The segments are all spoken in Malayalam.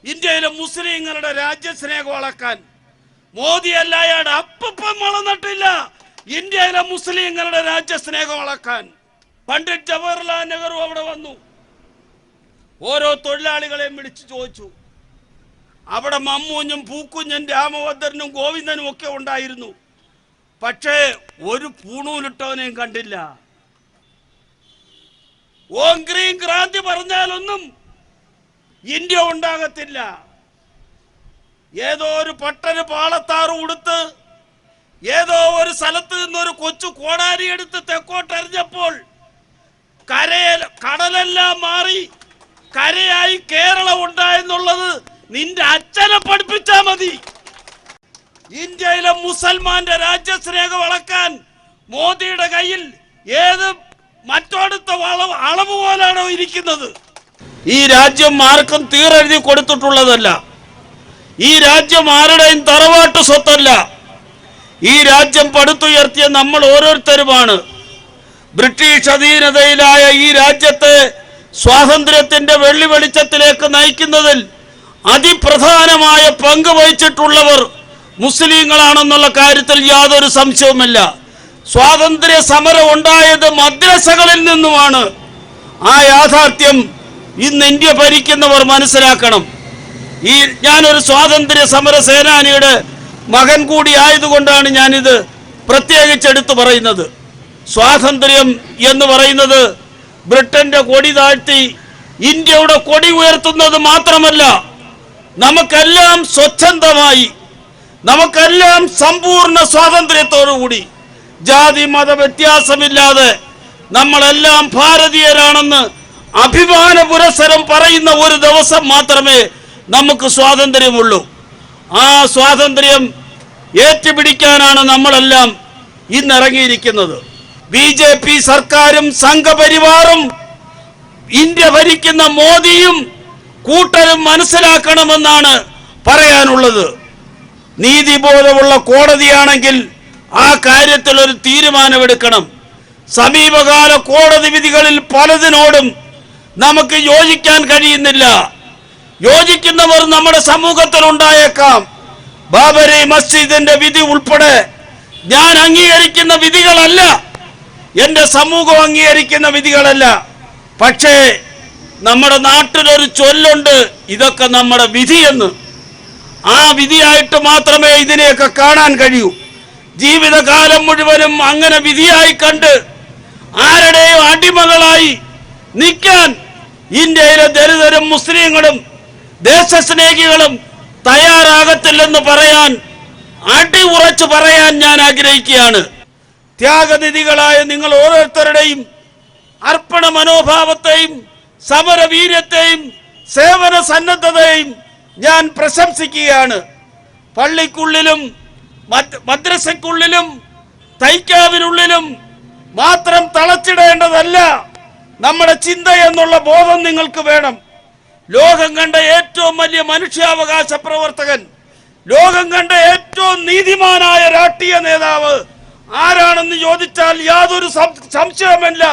ഇന്ത്യയിലെ മുസ്ലിങ്ങളുടെ രാജ്യസ്നേഹം വളക്കാൻ മോദി അല്ലായാട് അപ്പം വളർന്നിട്ടില്ല. ഇന്ത്യയിലെ മുസ്ലിങ്ങളുടെ രാജ്യസ്നേഹം വളക്കാൻ പണ്ഡിറ്റ് ജവഹർലാൽ നെഹ്റു അവിടെ വന്നു. ഓരോ തൊഴിലാളികളെയും വിളിച്ചു ചോദിച്ചു. അവിടെ മമ്മൂഞ്ഞും പൂക്കുഞ്ഞും രാമഭദ്രനും ഗോവിന്ദനും ഒക്കെ ഉണ്ടായിരുന്നു. പക്ഷേ ഒരു പൂണൂലിട്ടവനെയും കണ്ടില്ല. ഓം ഗ്രീൻ ക്രാന്തി പറഞ്ഞാലൊന്നും ഇന്ത്യ ഉണ്ടാകത്തില്ല. ഏതോ ഒരു പട്ടന് പാളത്താറ് കൊടുത്ത് ഏതോ ഒരു സ്ഥലത്ത് നിന്നൊരു കൊച്ചു കോടാരി എടുത്ത് തെക്കോട്ടെറിഞ്ഞപ്പോൾ കടലെല്ലാം മാറി കരയായി കേരളം ഉണ്ടായെന്നുള്ളത് നിന്റെ അച്ഛനെ പഠിപ്പിച്ചാ മതി. ഇന്ത്യയിലെ മുസൽമാന്റെ രാജ്യസ്നേഹം വളക്കാൻ മോദിയുടെ കയ്യിൽ ഏത് മറ്റോടത്തെ അളവ് പോലാണോ ഇരിക്കുന്നത്? ഈ രാജ്യം ആർക്കും തീരെഴുതി കൊടുത്തിട്ടുള്ളതല്ല. ഈ രാജ്യം ആരുടെയും തറവാട്ട് സ്വത്തല്ല. ഈ രാജ്യം പടുത്തുയർത്തിയ നമ്മൾ ഓരോരുത്തരുമാണ്. ബ്രിട്ടീഷ് അധീനതയിലായ ഈ രാജ്യത്തെ സ്വാതന്ത്ര്യത്തിന്റെ വെള്ളി വെളിച്ചത്തിലേക്ക് നയിക്കുന്നതിൽ അതിപ്രധാനമായ പങ്ക് വഹിച്ചിട്ടുള്ളവർ മുസ്ലിങ്ങളാണെന്നുള്ള കാര്യത്തിൽ യാതൊരു സംശയവുമില്ല. സ്വാതന്ത്ര്യ സമരം ഉണ്ടായത് മദ്രസകളിൽ നിന്നുമാണ്. ആ യാഥാർത്ഥ്യം ഇന്ന് ഇന്ത്യ ഭരിക്കുന്നവർ മനസ്സിലാക്കണം. ഞാനൊരു സ്വാതന്ത്ര്യ സമര സേനാനിയുടെ മകൻ കൂടി ആയതുകൊണ്ടാണ് ഞാനിത് പ്രത്യേകിച്ചെടുത്തു പറയുന്നത്. സ്വാതന്ത്ര്യം എന്ന് പറയുന്നത് ബ്രിട്ടന്റെ കൊടി താഴ്ത്തി ഇന്ത്യയുടെ കൊടി ഉയർത്തുന്നത് മാത്രമല്ല, നമുക്കെല്ലാം സ്വച്ഛന്തമായി, നമുക്കെല്ലാം സമ്പൂർണ്ണ സ്വാതന്ത്ര്യത്തോടുകൂടി ജാതി മത വ്യത്യാസമില്ലാതെ നമ്മളെല്ലാം ഭാരതീയരാണെന്ന് അഭിമാന പുരസ്സരം പറയുന്ന ഒരു ദിവസം മാത്രമേ നമുക്ക് സ്വാതന്ത്ര്യമുള്ളൂ. ആ സ്വാതന്ത്ര്യം ഏറ്റുപിടിക്കാനാണ് നമ്മളെല്ലാം ഇന്നിറങ്ങിയിരിക്കുന്നത്. BJP സർക്കാരും സംഘപരിവാറും ഇന്ത്യ ഭരിക്കുന്ന മോദിയും കൂട്ടരും മനസ്സിലാക്കണമെന്നാണ് പറയാനുള്ളത്. നീതിബോധമുള്ള കോടതിയാണെങ്കിൽ ആ കാര്യത്തിൽ ഒരു തീരുമാനമെടുക്കണം. സമീപകാല കോടതി വിധികളിൽ പലതിനോടും നമുക്ക് യോജിക്കാൻ കഴിയുന്നില്ല. യോജിക്കുന്നവർ നമ്മുടെ സമൂഹത്തിൽ ഉണ്ടായേക്കാം. ബാബരി മസ്ജിദിന്റെ വിധി ഉൾപ്പെടെ ഞാൻ അംഗീകരിക്കുന്ന വിധികളല്ല, എന്റെ സമൂഹം അംഗീകരിക്കുന്ന വിധികളല്ല. പക്ഷേ നമ്മുടെ നാട്ടിലൊരു ചൊല്ലുണ്ട്, ഇതൊക്കെ നമ്മുടെ വിധിയെന്ന്. ആ വിധിയായിട്ട് മാത്രമേ ഇതിനെയൊക്കെ കാണാൻ കഴിയൂ. ജീവിതകാലം മുഴുവനും അങ്ങനെ വിധിയായി കണ്ട് ആരുടെയും അടിമകളായി നിൽക്കാൻ ഇന്ത്യയിലെ ദലിതരും മുസ്ലിങ്ങളും ദേശസ്നേഹികളും തയ്യാറാകത്തില്ലെന്ന് പറയാൻ, അടി ഉറച്ചു പറയാൻ ഞാൻ ആഗ്രഹിക്കുകയാണ്. ത്യാഗനിധികളായ നിങ്ങൾ ഓരോരുത്തരുടെയും അർപ്പണ മനോഭാവത്തെയും സമരവീര്യത്തെയും സേവന സന്നദ്ധതയെയും ഞാൻ പ്രശംസിക്കുകയാണ്. പള്ളിക്കുള്ളിലും മദ്രസയ്ക്കുള്ളിലും തൈക്കാവിനുള്ളിലും മാത്രം തളച്ചിടേണ്ടതല്ല നമ്മുടെ ചിന്ത എന്നുള്ള ബോധം നിങ്ങൾക്ക് വേണം. ലോകം കണ്ട ഏറ്റവും വലിയ മനുഷ്യാവകാശ പ്രവർത്തകൻ, ലോകം കണ്ട ഏറ്റവും നീതിമാനായ രാഷ്ട്രീയ നേതാവ് ആരാണെന്ന് ചോദിച്ചാൽ യാതൊരു സംശയമില്ല,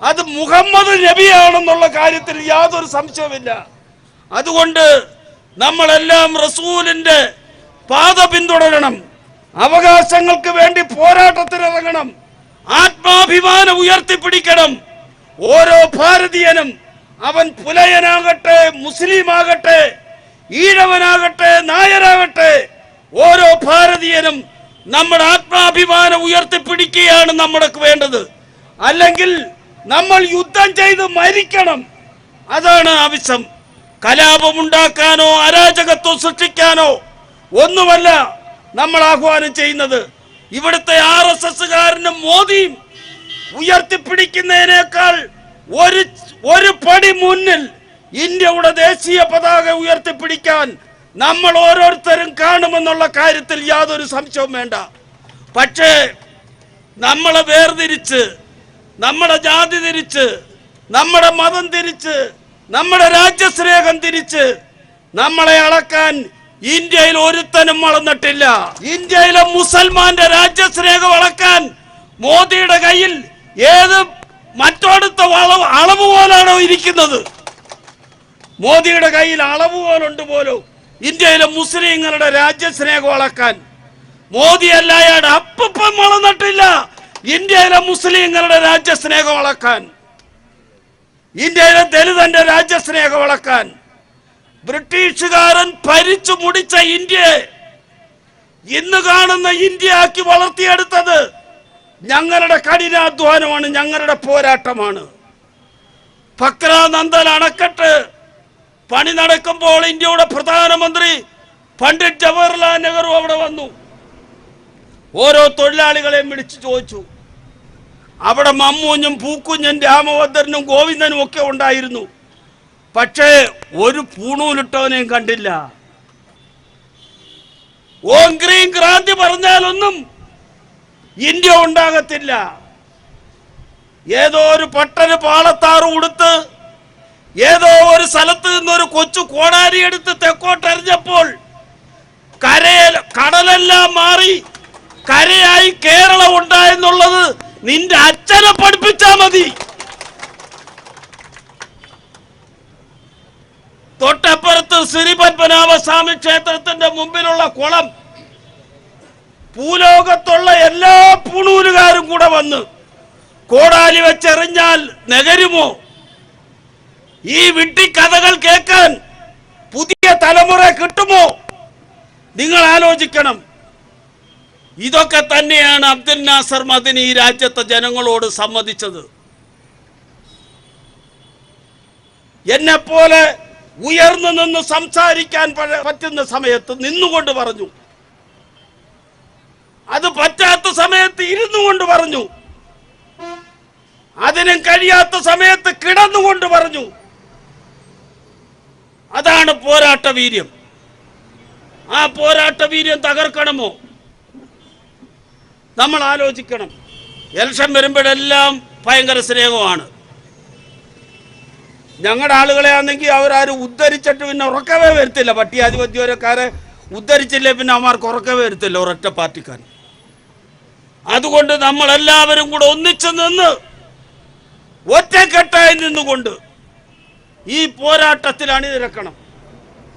അത് മുഹമ്മദ് നബിയാണെന്നുള്ള കാര്യത്തിൽ യാതൊരു സംശയമില്ല. അതുകൊണ്ട് നമ്മളെല്ലാം റസൂലിന്റെ പാത പിന്തുടരണം, അവകാശങ്ങൾക്ക് വേണ്ടി പോരാട്ടത്തിനിറങ്ങണം, ആത്മാഭിമാനം ഉയർത്തിപ്പിടിക്കണം. ഓരോ ഭാരതീയനും, അവൻ പുലയനാകട്ടെ, മുസ്ലിം ആകട്ടെ, ഈഴവനാകട്ടെ, നായരാകട്ടെ, ഓരോ ഭാരതീയനും നമ്മുടെ ആത്മാഭിമാനം ഉയർത്തിപ്പിടിക്കുകയാണ് നമ്മൾക്ക് വേണ്ടത്. അല്ലെങ്കിൽ നമ്മൾ യുദ്ധം ചെയ്ത് മരിക്കണം, അതാണ് ആവശ്യം. കലാപമുണ്ടാക്കാനോ അരാജകത്വം സൃഷ്ടിക്കാനോ ഒന്നുമല്ല നമ്മൾ ആഹ്വാനം ചെയ്യുന്നത്. ഇവിടുത്തെ RSSകാരനും മോദിയും ഉയർത്തിപ്പിടിക്കുന്നതിനേക്കാൾ ഒരു പടി മുന്നിൽ ഇന്ത്യയുടെ ദേശീയ പതാക ഉയർത്തിപ്പിടിക്കാൻ നമ്മൾ ഓരോരുത്തരും കാണുമെന്നുള്ള കാര്യത്തിൽ യാതൊരു സംശയവും വേണ്ട. പക്ഷേ നമ്മളെ വേർതിരിച്ച്, നമ്മുടെ ജാതി തിരിച്ച്, നമ്മുടെ മതം തിരിച്ച്, നമ്മുടെ രാജ്യസ്നേഹം തിരിച്ച് നമ്മളെ അളക്കാൻ ഇന്ത്യയിൽ ഒരുത്തനും വളർന്നിട്ടില്ല. ഇന്ത്യയിലെ മുസൽമാന്റെ രാജ്യസ്നേഹം അളക്കാൻ മോദിയുടെ കയ്യിൽ ഏത് മറ്റോടത്തെ അളവ് പോലാണോ ഇരിക്കുന്നത്? മോദിയുടെ കയ്യിൽ അളവ് പോലുണ്ട് പോലും ഇന്ത്യയിലെ മുസ്ലിങ്ങളുടെ രാജ്യസ്നേഹം വളക്കാൻ. മോദി അല്ലായാട് അപ്പം വളർന്നിട്ടില്ല ഇന്ത്യയിലെ മുസ്ലിങ്ങളുടെ രാജ്യസ്നേഹം വളക്കാൻ, ഇന്ത്യയിലെ ദലിതന്റെ രാജ്യസ്നേഹം വളക്കാൻ. ബ്രിട്ടീഷുകാരൻ ഭരിച്ചു മുടിച്ച ഇന്ത്യയെ ഇന്ന് കാണുന്ന ഇന്ത്യ ആക്കി വളർത്തിയെടുത്തത് ഞങ്ങളുടെ കഠിനാധ്വാനമാണ്, ഞങ്ങളുടെ പോരാട്ടമാണ്. ഫക്രാനന്ദൻ അണക്കെട്ട് പണി നടക്കുമ്പോൾ ഇന്ത്യയുടെ പ്രധാനമന്ത്രി പണ്ഡിറ്റ് ജവഹർലാൽ നെഹ്റു അവിടെ വന്നു. ഓരോ തൊഴിലാളികളെയും വിളിച്ചു ചോദിച്ചു. അവിടെ മമ്മൂഞ്ഞും പൂക്കുഞ്ഞും രാമഭദ്രനും ഗോവിന്ദനും ഒക്കെ ഉണ്ടായിരുന്നു. പക്ഷേ ഒരു പൂണൂലിട്ടവനെയും കണ്ടില്ല. ഓങ്ക്രീം ക്രാന്തി പറഞ്ഞാലൊന്നും ഇന്ത്യ ഉണ്ടാകത്തില്ല. ഏതോ ഒരു പട്ടന് പാളത്താറ് ഉടുത്ത് ഏതോ ഒരു സ്ഥലത്ത് നിന്നൊരു കൊച്ചു കോടാരി എടുത്ത് തെക്കോട്ടെറിഞ്ഞപ്പോൾ കടലെല്ലാം മാറി കരയായി കേരളം ഉണ്ടായെന്നുള്ളത് നിന്റെ അച്ഛനെ പഠിപ്പിച്ചാ മതി. തൊട്ടപ്പുറത്ത് ശ്രീ പത്മനാഭസ്വാമി ക്ഷേത്രത്തിന്റെ മുമ്പിലുള്ള കുളം ഭൂലോകത്തുള്ള എല്ലാ പൂണൂലുകാരും കൂടെ വന്ന് കോടാലി വെച്ചെറിഞ്ഞാൽ നഗരുമോ? ഈ വിഡ്ഢിക്കഥകൾ കേൾക്കാൻ പുതിയ തലമുറ കിട്ടുമോ? നിങ്ങൾ ആലോചിക്കണം. ഇതൊക്കെ തന്നെയാണ് അബ്ദുൽ നാസർ മദനി ഈ രാജ്യത്തെ ജനങ്ങളോട് സമ്മതിച്ചത്. എന്നെപ്പോലെ ഉയർന്നു നിന്ന് സംസാരിക്കാൻ പറ്റുന്ന സമയത്ത് നിന്നുകൊണ്ട് പറഞ്ഞു, അത് പറ്റാത്ത സമയത്ത് ഇരുന്നു കൊണ്ട് പറഞ്ഞു, അതിനും കഴിയാത്ത സമയത്ത് കിടന്നുകൊണ്ട് പറഞ്ഞു. അതാണ് പോരാട്ട വീര്യം. ആ പോരാട്ട വീര്യം തകർക്കണമോ? നമ്മൾ ആലോചിക്കണം. ഇലക്ഷൻ വരുമ്പോഴെല്ലാം ഭയങ്കര സ്നേഹമാണ്. ഞങ്ങളുടെ ആളുകളെ ആണെങ്കിൽ അവരാരും ഉദ്ധരിച്ചിട്ട് പിന്നെ ഉറക്കവേ വരുത്തില്ല. പട്ടികാധിപത്യക്കാരെ ഉദ്ധരിച്ചില്ലേ പിന്നെ അവന്മാർക്ക് ഉറക്കവേ വരുത്തില്ല ഒരൊറ്റ പാർട്ടിക്കാരൻ. അതുകൊണ്ട് നമ്മളെല്ലാവരും കൂടെ ഒന്നിച്ചു നിന്ന് ഒറ്റക്കെട്ടായി നിന്നുകൊണ്ട് ഈ പോരാട്ടത്തിൽ അണിനിരക്കണം.